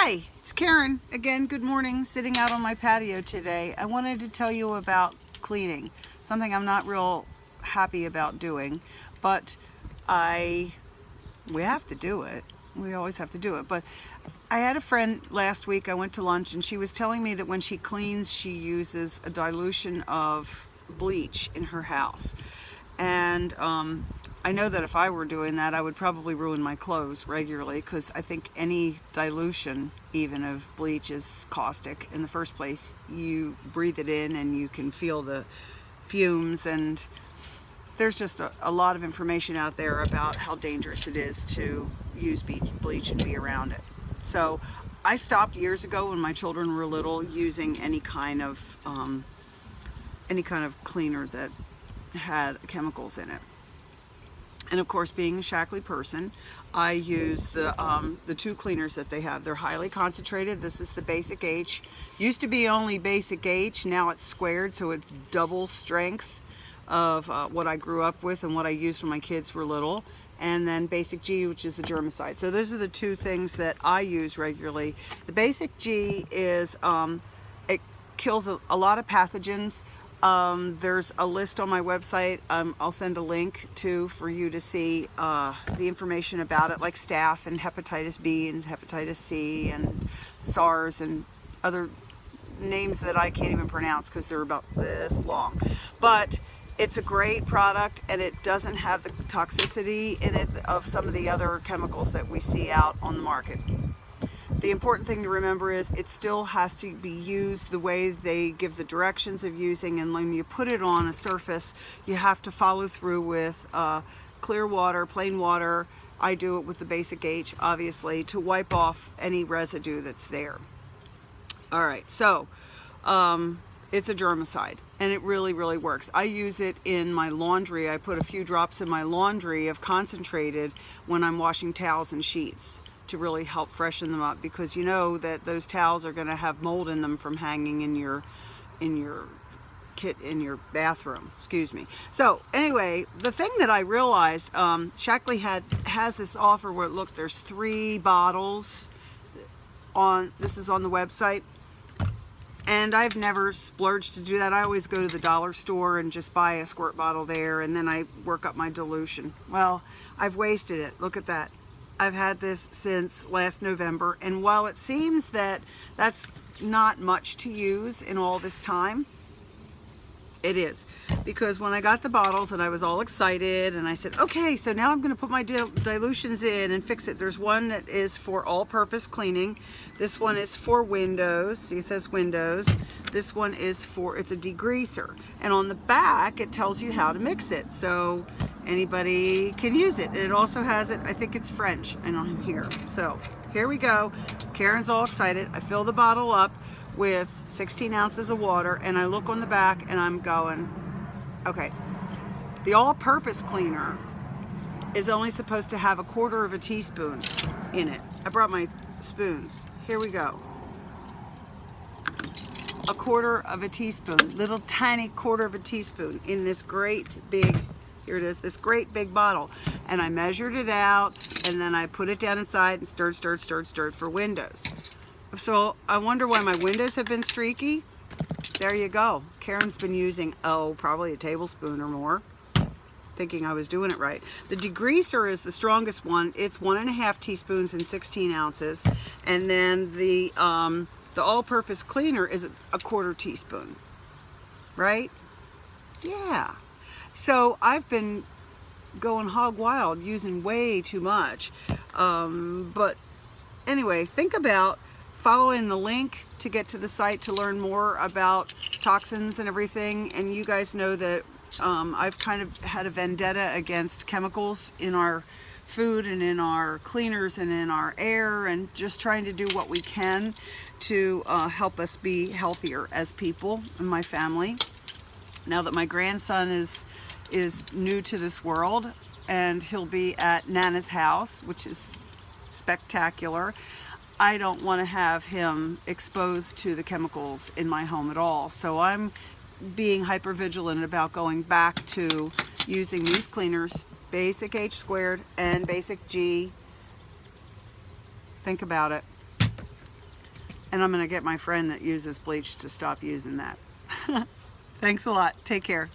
Hi, it's Karen. Again, good morning. Sitting out on my patio today. I wanted to tell you about cleaning. Something I'm not real happy about doing, but we have to do it. We always have to do it. But I had a friend last week, I went to lunch, and she was telling me that when she cleans, she uses a dilution of bleach in her house. And I know that if I were doing that, I would probably ruin my clothes regularly, because I think any dilution, even of bleach, is caustic. In the first place, you breathe it in and you can feel the fumes, and there's just a lot of information out there about how dangerous it is to use bleach and be around it. So I stopped years ago when my children were little using any kind of cleaner that had chemicals in it. And of course, being a Shaklee person, I use the two cleaners that they have. They're highly concentrated. This is the Basic H. Used to be only Basic H, now it's squared, so it's double strength of what I grew up with and what I used when my kids were little. And then Basic G, which is the germicide. So those are the two things that I use regularly. The Basic G is, it kills a lot of pathogens. There's a list on my website. I'll send a link to for you to see the information about it, like staph and hepatitis B and hepatitis C and SARS and other names that I can't even pronounce because they're about this long. But it's a great product, and it doesn't have the toxicity in it of some of the other chemicals that we see out on the market. The important thing to remember is it still has to be used the way they give the directions of using, and when you put it on a surface, you have to follow through with clear water, plain water. I do it with the Basic H, obviously, to wipe off any residue that's there. All right, so it's a germicide, and it really, really works. I use it in my laundry. I put a few drops in my laundry of concentrated when I'm washing towels and sheets, to really help freshen them up, because you know that those towels are going to have mold in them from hanging in your bathroom. Excuse me. So anyway, the thing that I realized, Shaklee has this offer where, look, there's 3 bottles on. This is on the website, and I've never splurged to do that. I always go to the dollar store and just buy a squirt bottle there, and then I work up my dilution. Well, I've wasted it. Look at that. I've had this since last November, and while it seems that that's not much to use in all this time, it is. Because when I got the bottles and I was all excited and I said, okay, so now I'm going to put my dilutions in and fix it. There's one that is for all-purpose cleaning. This one is for windows. See, it says windows. This one is for, it's a degreaser. And on the back, it tells you how to mix it, so anybody can use it. And it also has it, I think it's French, and on here. So here we go. Karen's all excited. I fill the bottle up with 16 ounces of water, and I look on the back and I'm going, okay, the all-purpose cleaner is only supposed to have 1/4 of a teaspoon in it. I brought my spoons. Here we go. 1/4 of a teaspoon, little tiny 1/4 of a teaspoon in this great big, here it is, this great big bottle. And I measured it out, and then I put it down inside and stirred for windows. So I wonder why my windows have been streaky. There you go. Karen's been using, probably a tablespoon or more, thinking I was doing it right. The degreaser is the strongest one. It's 1.5 teaspoons and 16 ounces. And then the all-purpose cleaner is 1/4 teaspoon, right? Yeah. So I've been going hog wild using way too much. But anyway, think about following the link to get to the site to learn more about toxins and everything. And you guys know that I've kind of had a vendetta against chemicals in our food and in our cleaners and in our air, and just trying to do what we can to help us be healthier as people and my family. Now that my grandson is new to this world, and he'll be at Nana's house, which is spectacular, I don't want to have him exposed to the chemicals in my home at all. So I'm being hyper vigilant about going back to using these cleaners, Basic H squared and Basic G. Think about it. And I'm going to get my friend that uses bleach to stop using that. Thanks a lot. Take care.